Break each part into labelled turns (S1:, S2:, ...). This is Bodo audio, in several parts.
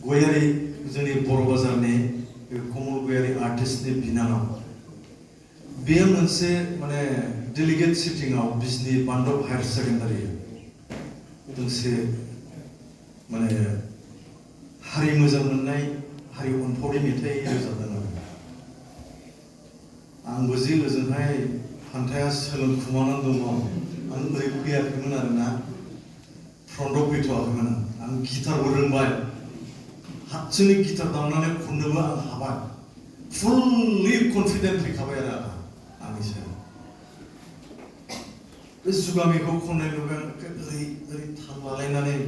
S1: गयारि जोंनि बर' बाजारनि कमल गयारि आर्टिस्टनि बिनानाव बेयो मोनसे माने डेलिगेट सिटिंआव बिजनि बान्दब हायार सेकेन्डारि दोंसे माने हारि मोजां मोननाय हारि अनफावरि मेथाइ रोजाबदों आरो आंबो जे ओजोंहाय फान्थाया सोलोंखुमानानै दङ आं ओरै फैयाखैमोन आरोना फ्रन्टआव फैथ'वाखैमोन आं गिटारबो रोंबाय हातजोंनो गिटार दामनानै खननोबो आं हाबाय फुल्लि कनफिडेन्ट फैखाबाय आरो आंनि सायाव बे जुगामिखौ खननाय नुबाय ओरै ओरै थाल लालायनानै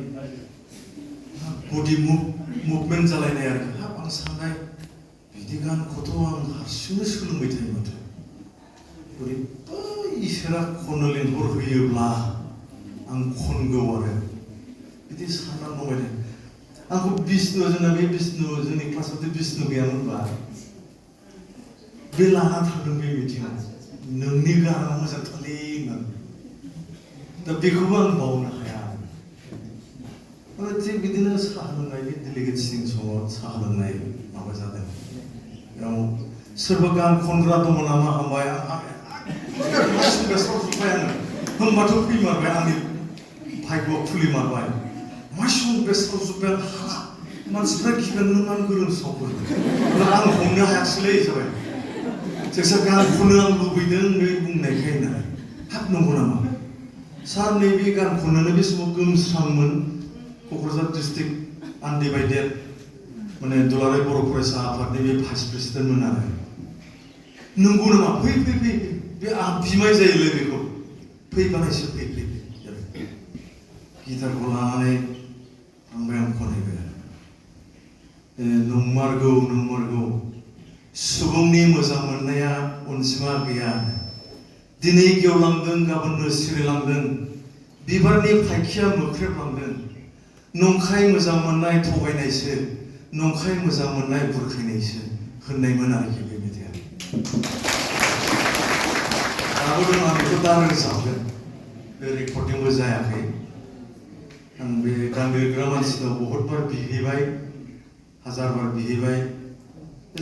S1: बडि मुभमेन्ट जालायनाय आरोखि हाब आं साननाय बिदि गानखौथ' आं हारसिंनो सोलोंबाय थायो माथो बोरैबा इसोरा खननो लिंहरहोयोब्ला आं खनगौ आरो बिदि साननानै दंबाय थायो आंखौ बिष्णु जोंना बे बिष्णु जोंनि क्लासाव बिष्णु गैयामोनबा बे लाना थांदों बे मिटिङाव नोंनि गाना मोजांथारलै होननानै दा बेखौबो आं बावनो हाया थिग बिदिनो साहा लोंनाय बे डेलिगेट सिटिं समाव साहा लोंनाय माबा जादों बेयाव सोरबा गान खनग्रा दङ नामा हामबाय जोब्बाय आङो होनबाथ' फैमारबाय आंनि भाग्यआव खुलिमारबाय मासुम बेस्ताव जोब्बाय हाला मानसिफ्रा गिगोन नों आं गोरोन्थियावबो आं हमनो हायासैलै जाबाय जोंसा गान खननो आं लुबैदों बे बुंनायखाय ना हाब नंगौ नामा सार नैबे गान खननोनो बे समाव गोमस्रांमोन क'क्राझार डिस्ट्रिक्ट आनडिभाइडेड माने दुलाराय बर' फरायसा आफादनि बे भाइस प्रेसिडेन्टमोन आरो नंगौ नामा फै फै फै बे आं बिमाय जायोलै बेखौ फैबानायसो फै फै गिटारखौ लानानै थांबाय आं खनहैबाय नंमारगौ नंमारगौ सुबुंनि मोजां मोननाया अनजिमा गैया दिनै गेवलांदों गाबोननो सिरिलांदों बिबारनि फायखिया मोख्रेबलांदों नंखाय मोजां मोननाय थगायनायसो नंखाय मोजां मोननाय बुरखायनायसो होननायमोन आरोखि बे मेथाइआ दाबो दं आं बेखौ दा रोजाबगोन बे रेकर्डिंबो जायाखै आं बे गान लिरग्रा मानसिनाव बहुतबार बिहैबाय हाजारबार बिहैबाय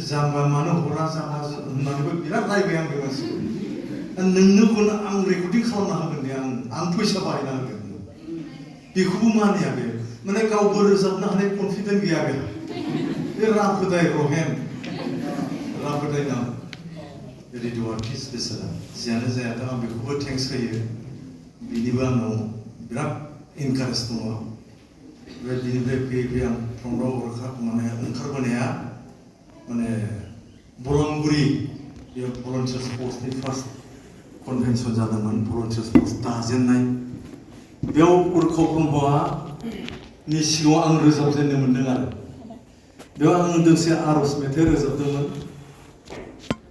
S1: जाम्बा मानो हरा जाम्बा होननानैबो बिराद रायबाय आं बे मानसिखौ नोंनोखौनो आं रेकर्डिं खालामना होगोन दे आं फैसा बाहायना होगोन बेखौबो मानिया बे माने गावबो रोजाबनो हानाय कनफिडेन्ट गैया बे राफोदाय रहेन राफोदाय नाम रेडिअ आर्टिस्ट बेसारा जियानो जायाथों आं बेखौबो थेंक्स होयो बिनिबो आंनाव बिराद इनकारेज दङ बिनिफ्राय फैयै फैयै आं फ्रन्टआव माने ओंखारबोनाया माने बलांगुरि बेयाव भलन्टियार्स फर्सनि फार्स्ट कनभेनसन जादोंमोन भलन्टियार्स फर्स दाजेननाय बेयाव उर्खाव ब्रह्मआ नि सिगाङाव आं रोजाबजेननो मोन्दों आरो बेयाव आं दोंसे आर'ज मेथाइ रोजाबदोंमोन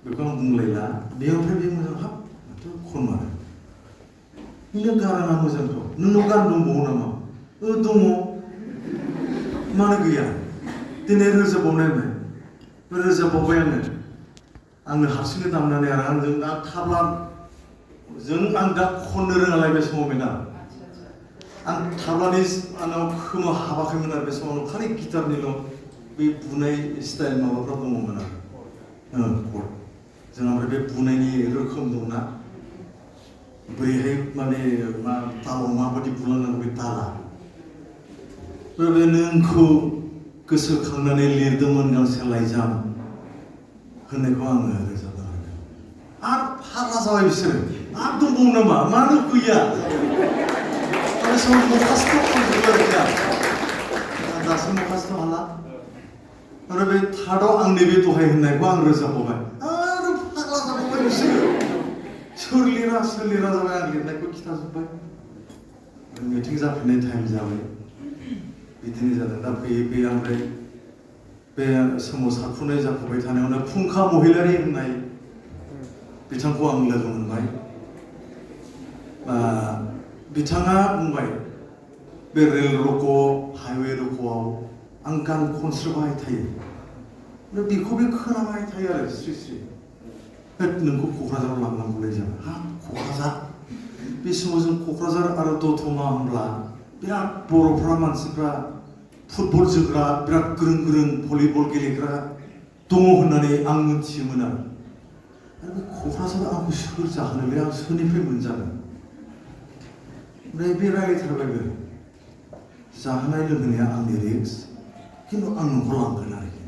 S1: बेखौ आं बुंलायला बेयावनिफ्राय बे मोजां हाब माथो खनमारो नोंना गाराङा मोजांथ' नोंनाव गान दंबावो नामा दङ मानो गैया दिनै रोजाबबावनाय बे रोजाबबावबाय आंनो हारसिंनो दामनानै आरो आंजों दा थाब्ला आं दा खननो रोङालाय बे समाव बेना आं थाब्लानि आंनाव खोमा हाबाखैमोन आरो बे समाव खालि गिटारनिल' बे बुनाय स्टाइल माबाफ्रा दङमोन आरो कर्ड जोंहा ओमफ्राय बे बुनायनि रोखोम दंना बैहाय माने मा तालाव माबायदि बुलांनांगौ बे ताला बे नोंखौ गोसोखांनानै लिरदोंमोन गांसे लाइजाम होननायखौ आङो रोजाबदों आरो फाग्ला जाबाय बिसोरो आरो दंबावो नामा मानो गैया बे समाव मखास्थ' खनजोबो आरोखि आं दासो मखास्थ' हाला आरो बे थार्डआव आंनि बे दहाय होननायखौ आं रोजाबबावबाय आरो फाग्ला जाबावबाय बिसोरो सोर लिरा जाबाय आं लिरनायखौ खिथाजोब्बाय मिटिं जाफैनाय टाइम जाबाय बिदिनो जादों दा फैयै फैयै ओमफ्राय बे सोमावसारफुनाय जाफुबाय थानायावनो फुंखा महिलारि होननाय बिथांखौ आं लोगो मोनबाय बिथाङा बुंबाय बे रेल रक' हाइवे रक'आव आं गान खनस्रोबाय थायो बेखौ बे खोनाबाय थायो आरो स्रि स्रि नोंखौ क'क्राझाराव लांनांगौलै जों हा क'क्राझार बे समाव जों क'क्राझार आरो दतमा होनब्ला बिराद बर'फ्रा मानसिफ्रा फुटबल जोग्रा बिराद गोरों गोरों भलिबल गेलेग्रा दङ होननानै आं मिथियोमोन आरो बे क'क्राझाराव आंखौ सोर जाहोनोलै आं सोरनिफ्राय मोनजागोन ओमफ्राय बे रायलायथारबायबो जाहोनाय लोंहोनाया आंनि रिक्स खिन्थु आं न'खौ लांगोन आरोखि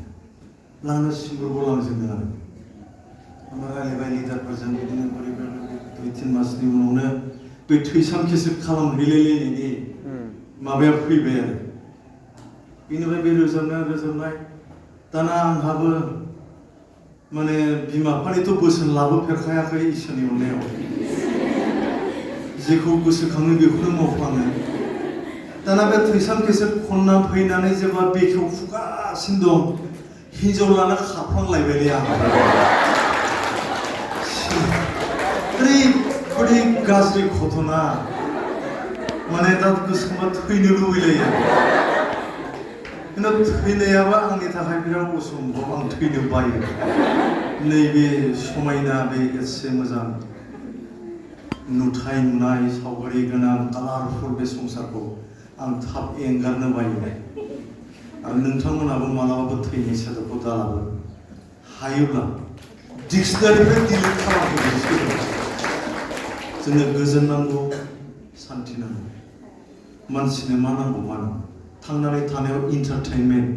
S1: लांनो सिंबुरबो लांजोबदों आरो ओमफ्राय रायलायबाय लिडारफोरजों बिदिनो बोरै बोरै 2-3 मासनि उनावनो बे थैसाम केसेट खालामहैलायलायनायनि माबाया फैबाय आरो बेनिफ्राय बे रोजाबनाय दाना आंहाबो माने बिमा बिफानिथ' बोसोन लाबोफेरखायाखै इसोरनि अननायाव जेखौ गोसोखाङो बेखौनो मावफ्लाङो दाना बे थैसाम केसेट खनना फैनानै जेब्ला बेखेव फुगासिनो दं हिन्जाव लाना खारफ्लांलायबायलै आंहा ओरैबायदि गाज्रि घटना माने दा गोसोखांबा थैनो लुबैलायो खिन्थु थैनायाबा आंनि थाखाय बिराद असम्भब आं थैनो बायो नैबे समायना बे एसे मोजां नुथाय नुनाय सावगारि गोनां कालारफुल बे संसारखौ आं थाब एंगारनो बायो आरो नोंथांमोनाबो मालाबाबो थैनाय सोदोबखौ दालाबो हायोब्ला डिक्सनारिनिफ्राय डिलिट खालामफैनो जोंनो गोजोन नांगौ शान्ति नांगौ मानसिनो मा नांगौ मा नांगौ थांनानै थानायाव इन्टारटेनमेन्ट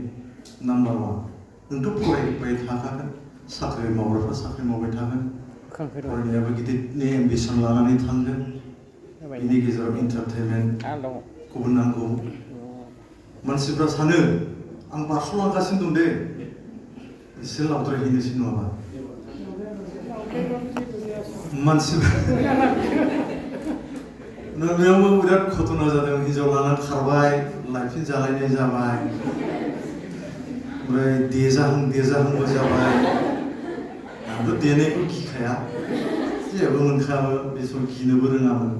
S1: नाम्बार 1 नोंथ' फरायबाय थाखागोन साख्रि मावग्राफ्रा साख्रि मावबाय थागोन फरायनायाबो गिदिरनि एम्बिसन लानानै थांगोन बेनि गेजेराव इन्टारटेनमेन्टखौबो नांगौ मानसिफ्रा सानो आं बारस'लांगासिनो दं दे एसे लावद्रायहैनोसै नङाबा मानसिफ्रा बेयावबो बिराद घटना जादों हिन्जाव लाना खारबाय लाइफिन जालायनाय जाबाय ओमफ्राय देजाहांबो जाबाय आंथ' देनायखौ गिखाया जेबो मोनखायाबो बे समाव गिनोबो रोङामोन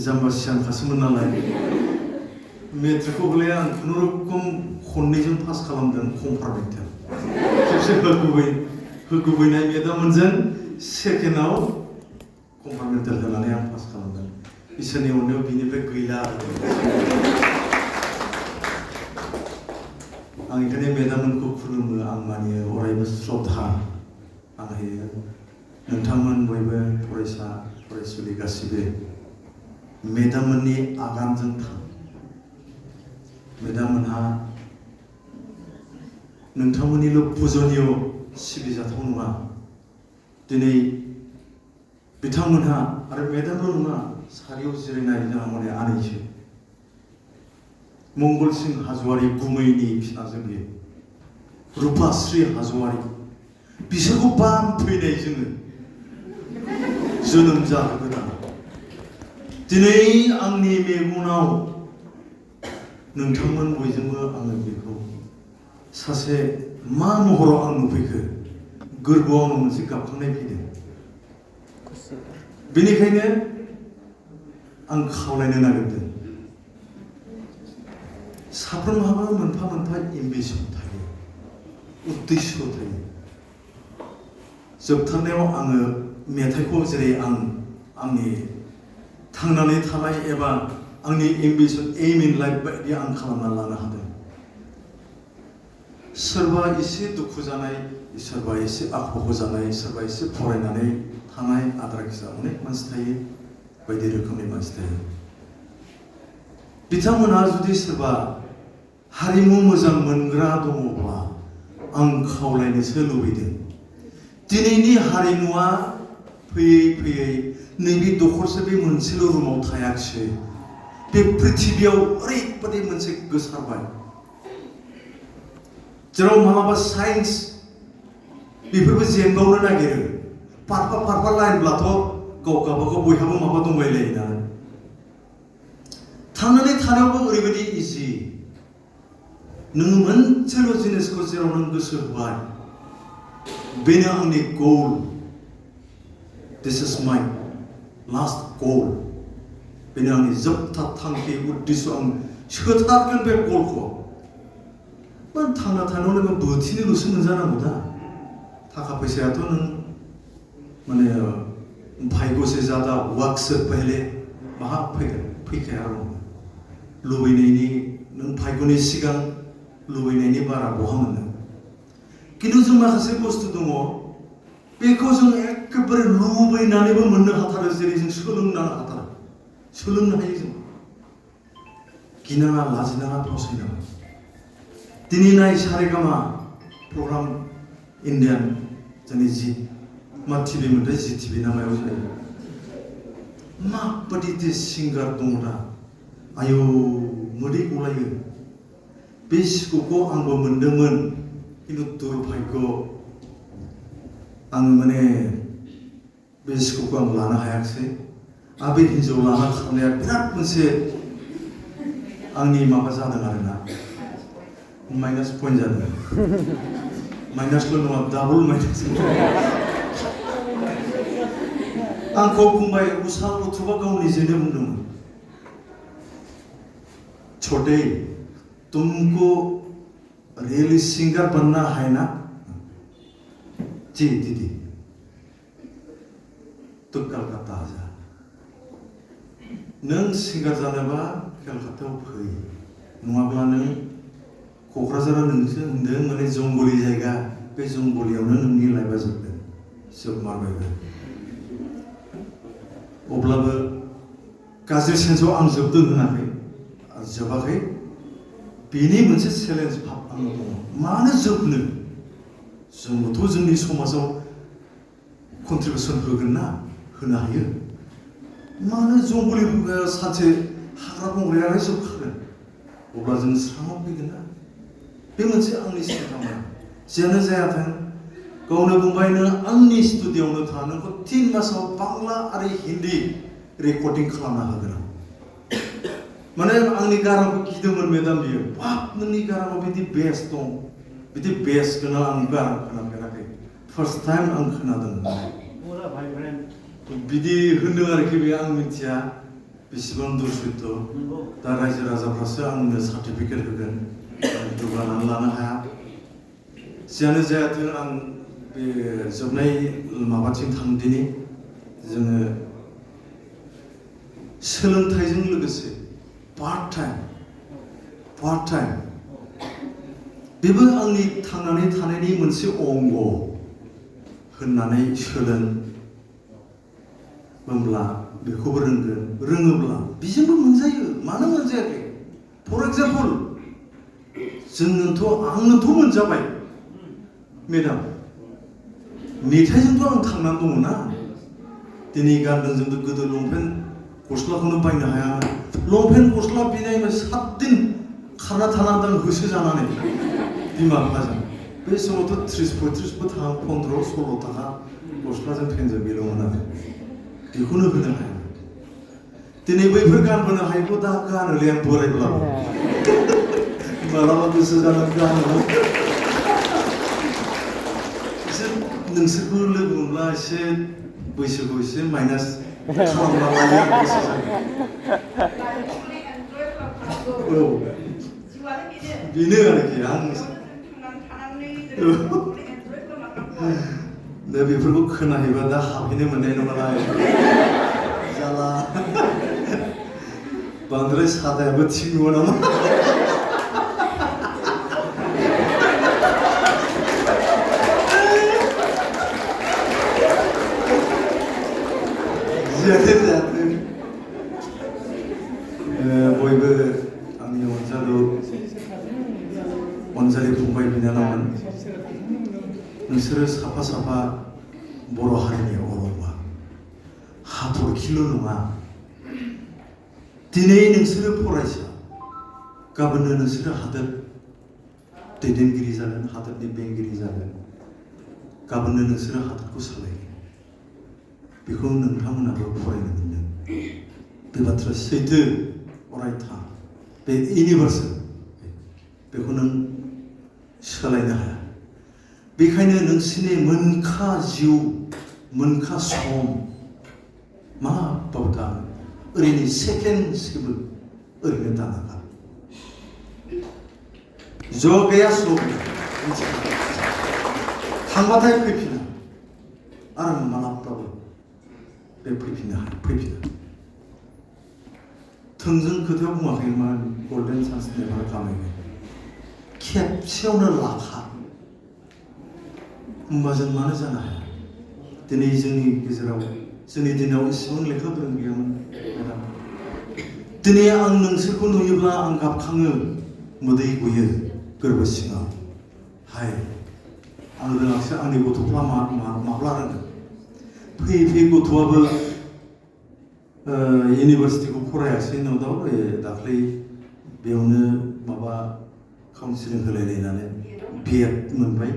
S1: जाम्बा सियानखासोमोन नालाय मेट्रिकखौ हले आं खुनुरुखुम खननैजों पास खालामदों कम्पार्टमेन्टेल खेबसे होगुबैनाय मेदाममोनजों सेकेन्डआव कम्पार्टमेन्टेल होनानै आं पास खालामदों इसोरनि अननायाव बिनिफ्राय गैला आं ओंखायनो मेदाममोनखौ खुलुमो आं मानियो अरायबो श्रद्धा आं होयो नोंथांमोन बयबो फरायसा फरायसुलि गासिबो मेदाममोननि आगानजों थां मेदाममोनहा नोंथांमोननिल' पुजनीय सिबिजाथाव नङा दिनै बिथांमोनहा आरो मेदामल' नङा सारियाव जिरायनाय जोंहा माने आनैसो मंगलसिं हाज'वारि गुमैनि फिसाजो बियो रुपाश्री हाज'वारि बिसोरखौ बामफैनाय जोङो जोनोम जाहोगोन दिनै आंनि मेगनाव नोंथांमोन बयजोंबो आङो बेखौ सासे मा महराव आं नुफैखो गोरबोआव आंनाव मोनसे गाबखांनाय फैदों बेनिखायनो आं खावलायनो नागिरदों साफ्रोमहाबो मोनफा मोनफा एम्बिसन थायो उद्देश्य थायो जोबथारनायाव आङो मेथाइखौ जेरै आंनि थांनानै थानाय एबा आंनि एम्बिसन एम इन लाइफ बायदि आं खालामना लानो हादों सोरबा एसे दुखु जानाय सोरबा एसे आखु जानाय सोरबा एसे फरायनानै थानाय आद्रा खिसा अनेक मानसि थायो बायदि रोखोमनि मानसि थायो बिथांमोनहा जुदि सोरबा हारिमु मोजां मोनग्रा दङब्ला आं खावलायनोसो लुबैदों दिनैनि हारिमुआ फैयै फैयै नैबे दखरसे बे मोनसेल' रुमाव थायाखिसै बे पृथिबियाव ओरैबादि मोनसे गोसारबाय जेराव मालाबा साइन्स बेफोरबो जेनबावनो नागिरो फारफा लाइनब्लाथ' गावबागाव बयहाबो माबा दंलायलायोना थांनानै थानायावबो ओरैबायदि इजि नोङो मोनसेल' जिनिसखौ जेराव नों गोसो होबाय बेनो आंनि goal this is my last गोल बेनो आंनि जोबथा थांखि उद्देश्य आं सोथारगोन बे गलखौ थांना थानायाव नोङो बोथिनोल'सो मोनजानांगौ दा थाखा फैसायाथ' नों माने भाग्य से ज़्यादा वक्त से पहले वहाँ फैखाया लुबैनायनि नों फायग'नि सिगां लुबैनायनि बारा बहा मोनो खिन्थु जों माखासे बुस्थु दङ बेखौ जों एखेबारे लुबैनानैबो मोननो हाथारो जेरै जों सोलोंनो हाथारो सोलोंनो हायो जों गिनाङा लाजिनाङा फावसायनाङा दिनै नाय सारेगामा प्रग्राम इण्डियान जोंनि जि मा टिभि मोनथाय जि टिभि ना मायाव जायो माबायदि सिंगार दङ दा आयौ मोदै गलायो बे सिखौखौ आंबो मोनदोंमोन खिन्थु दुर्भाग्य आङो माने बे सिखौखौ आं लानो हायाखिसै आरो बे हिन्जाव लाना खारनाया बिराद मोनसे आंनि माबा जादों आरोना माइनास पइन्ट जादों माइनासल' नङा डाबल माइनास आंखौ बुंबाय उषा लथुबा गाव निजेनो बुंदोंमोन छोटे तुमको रियली सिंगर बनना है ना जी दीदी तो कलकत्ता आ जा नों सिंगार जानोबा कलकातायाव फै नङाब्ला नों क'क्राझारा नोंसो होनदों माने जंगलि जायगा बे जंगलियावनो नोंनि लाइफआ जोबगोन जोबमारबायबो अब्लाबो गाज्रि सेन्सआव आं जोबदों होनाखै जोबाखै बेनि मोनसे चेलेन्ज भाब आंनाव दङ मानो जोबनो जोंबोथ' जोंनि समाजाव कन्ट्रिबिउसन होगोन ना होनो हायो मानो जंगलि सानसे हाग्रा बंग्रायानो जोबखागोन अब्ला जों स्राङाव फैगोन ना बे मोनसे आंनि सिन्तामोन जियानो जायाथों गावनो बुंबाय नों आंनि स्टुडिअ'आवनो था नोंखौ 3 मासाव बांला आरो हिन्दी रेकर्डिं खालामना होगोन आं माने आंनि गारांखौ गिदोंमोन मेदाम बियो बाब नोंनि गाराङाव बिदि बेस दं बिदि बेस गोनां आं गारां खोनाफेराखै फार्स्ट टाइम आं खोनादों बिदि होनदों आरोखि बे आं मिथिया बेसेबां दूर सैथो दा रायजो राजाफ्रासो आंनो सार्टिफिकेट होगोन दुगानानै लानो हाया जियानो जायाथों आं बे जोबनाय माबाथिं थांदिनि जोङो सोलोंथाइजों लोगोसे पार्ट टाइम बेबो आंनि थांनानै थानायनि मोनसे अंग होननानै सोलोंब्ला बेखौबो रोंगोन रोङोब्ला बेजोंबो मोनजायो मानो मोनजायाखै फर एग्जाम्पल आंनोथ' मोनजाबाय मेदाम मेथाइजोंथ' आं थांनानै दङ ना दिनै गानदों जोंबो गोदो लंपेन्ट गस्लाखौनो बायनो हायामोन लंपेन्ट गस्ला बिनाय 7 दिन खारना थानांदों होसो जानानै बिमा बिफाजों बे समावथ' 30-35 थाखा 15-16 थाखा गस्लाजों पेन्टजों बेल'मोन आरो बेखौनो होनो हाया दिनै बैफोर गानबोनो हायैखौ दा गानोलै आं बोरायब्लाबो मालाबा गोसो जानानै गानो नोंसोरखौ लोगो मोनब्ला एसे बैसोखौ एसे माइनास खालामना लायो गोसो जायो औ बेनो आरोखि आं दा बेफोरखौ खोनाहैबा दा हाबहैनो मोननाय नङालाय जाला बांद्राय सादायाबो थिग नङा नामा जियानो जाथों बयबो आंनि अनजालि फंबाय बिनानावमोन नोंसोरो साफा साफा बर' हारिनि अरंबा हाथरखिल' नङा दिनै नोंसोरो फरायसा गाबोननो नोंसोरो हादोर दैदेनगिरि जागोन हादोरनि बेंगिरि जागोन गाबोननो नोंसोरो हादोरखौ सालायगोन बेखौ नोंथांमोनाबो फरायनो मोनदों बे बाथ्रा सैथो अरायथा बे इउनिभार्सेल बेखौ नों सोलायनो हाया बेखायनो नोंसोरनि मोनखा जिउ मोनखा सम माब्लाबाबो दा ओरैनो सेकेन्डसबो ओरैनो दानाङा ज' गैया स' गैया थांबाथाय फैफिना आरो मालाबाबो बे फैफिना थोंजों खोथायाव बुङाखै मा 골든 찬스 내가 감에게 खेबसेयावनो लाखा होमबा जों मानो जानो हाया दिनै जोंनि गेजेराव जोंनि दिनाव एसेबां लेखा गोरों गैयामोन मेडाम दिनै आं नोंसोरखौ नुयोब्ला आं गाबखाङो मोदै गयो गोरबो सिङाव हाय आं रोङाखिसै आंनि गथ'फ्रा माब्ला रोंगोन फैयै फैयै गथ'आबो इउनिभार्सिटिखौ फरायासै न'दाव दाख्लै बेयावनो माबा काउन्सिलिं होलायलायनानै बिएड मोनबाय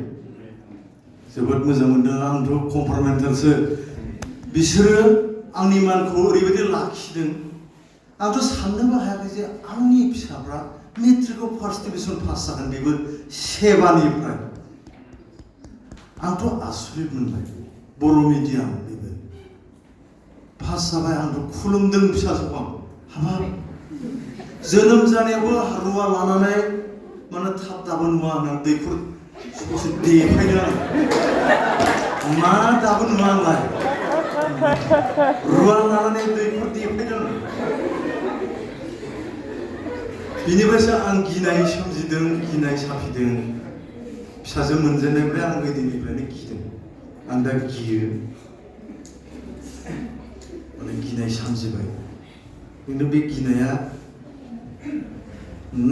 S1: जोबोद मोजां मोनदों आंथ' कम्पार्टमेन्टेलसो बिसोरो आंनि मानखौ ओरैबायदि लाखिदों आंथ' साननोबो हायाखै जे आंनि फिसाफ्रा मेट्रिकआव फार्स्ट डिभिजन पास जागोन बेबो सेबानिफ्राय आंथ' आसरित मोनबाय बर' मिडियाम बेबो पास जाबाय आंथ' खुलुमदों फिसाजोखौ हाबाब जोनोम जानायावबो रुवा लानानै माने थाब दाबो नुवा होननानै दैखर ससे देफायदों आं मा दाबो नुवा आंलाय रुवा लानानै दैखर देफायदों बिनिफ्रायसो आं गिनाय सोमजिदों गिनाय साफिदों फिसाजो मोनजेननायनिफ्राय आं गोदोनिफ्रायनो गिदों आं दा गियो माने गिनाय सोमजिबाय खिन्थु बे गिनाया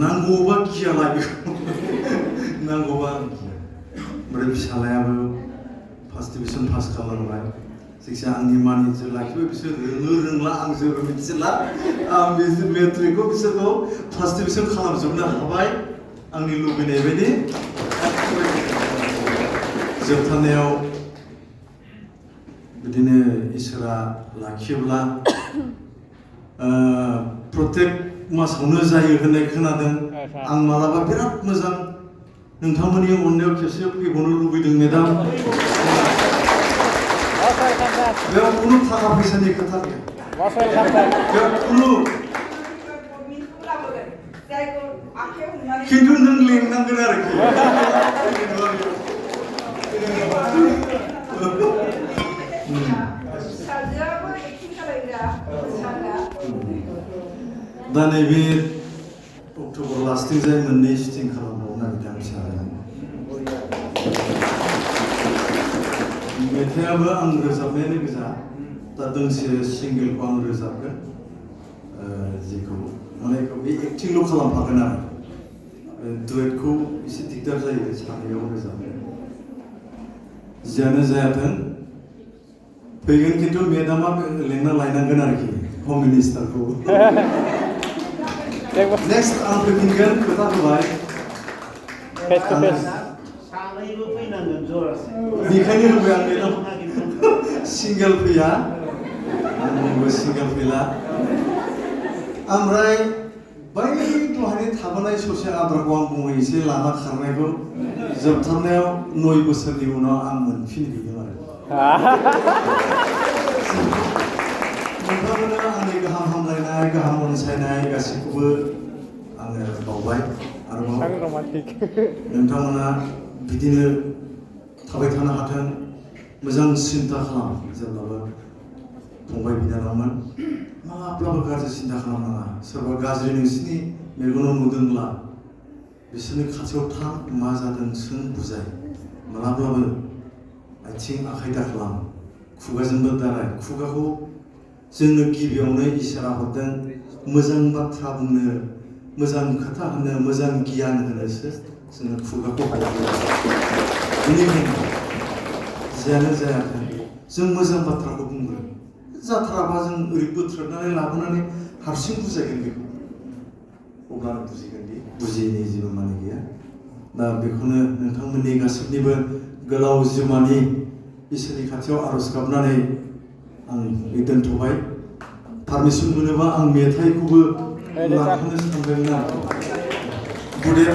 S1: नांगौबा गियाला बेखौ नांगौबा आं गिया ओमफ्राय फिसालायाबो फार्स्ट डिभिजन पास खालामबाय जायखिजाया आंनि मानिजों लाखिबाय बिसोर रोंला आं जेबो मिथिला आं बे मेट्रिकखौ बिसोरखौ फार्स्ट डिभिजन खालामजोबनो हाबाय आंनि लुबैनाय बायदि जोबथारनायाव बिदिनो इसोरा लाखियोब्ला प्रत्येक मासावनो जायो होननाय खोनादों आं मालाबा बिराद मोजां नोंथांमोननि अननायाव खेबसे फैबावनो लुबैदों मेडाम बेयाव खुनु थाखा फैसानि खोथा गैया बेयाव खुनु खिन्थु नों लेंनांगोन आरोखि दा नैबे अक्ट'बर लास्टिं जाय मोननै शुटिं खालामबावनो नागिरदों आं फिसाजों मेथाइआबो आं रोजाबनायानो गोजा दा दोंसे सिंगेलखौ आं रोजाबगोन जेखौ माने बे एक्टिंल' खालामफागोन आरो डुएटखौ एसे दिगदार जायो सानैयाव रोजाबनो जियानो जायाथों फैगोन खिन्थु मेडामा लेंना लायनांगोन आरोखि हम मिनिस्टारखौ नेक्स्ट आं फैफिनगोन खोथा होबाय बेखायनो होबाय आं मेडाम सिंगेल फैया आंबो सिंगेल फैला ओमफ्राय बै दहायनो थाबोनाय ससे आद्राखौ आं बुङो एसे लाना खारनायखौ जोबथारनायाव 9 बोसोरनि उनाव आं मोनफिनहैदों आरो नोंथांमोना आंनि गाहाम हामलायनाय गाहाम अनसायनाय गासैखौबो आङो बावबाय आरोबाव नोंथांमोना बिदिनो थाबाय थानो हाथों मोजां सिन्था खालाम जेब्लाबो फंबाय बिनानावमोन माब्लाबो गाज्रि सिन्था खालामनाङा सोरबा गाज्रि नोंसिनि मेगनाव नुदोंब्ला बिसोरनि खाथियाव थां मा जादों सों बुजाय माब्लाबाबो आथिं आखाइ दाखालाम खुगाजोंबो दाराय खुगाखौ जोंनो गिबियावनो इसोरा हरदों मोजां बाथ्रा बुंनो मोजां खोथा होनो मोजां गियान होनोसो जोङो खुगाखौ बेनिखायनो जियानो जायाथों जों मोजां बाथ्राखौ बुंगोन जाथाराबा जों ओरै बोथ्रोदनानै लाबोनानै हारसिं बुजायगोन बेखौ अब्लानो बुजिगोन दि बुजियैनि जेबो माने गैया दा बेखौनो नोंथांमोननि गासैनिबो गोलाव जिउमानि इसोरनि खाथियाव आर'ज गाबनानै आं दोनथ'बाय पारमिसन मोनोबा आं मेथाइखौबो लाफानो सानदोंमोन आरो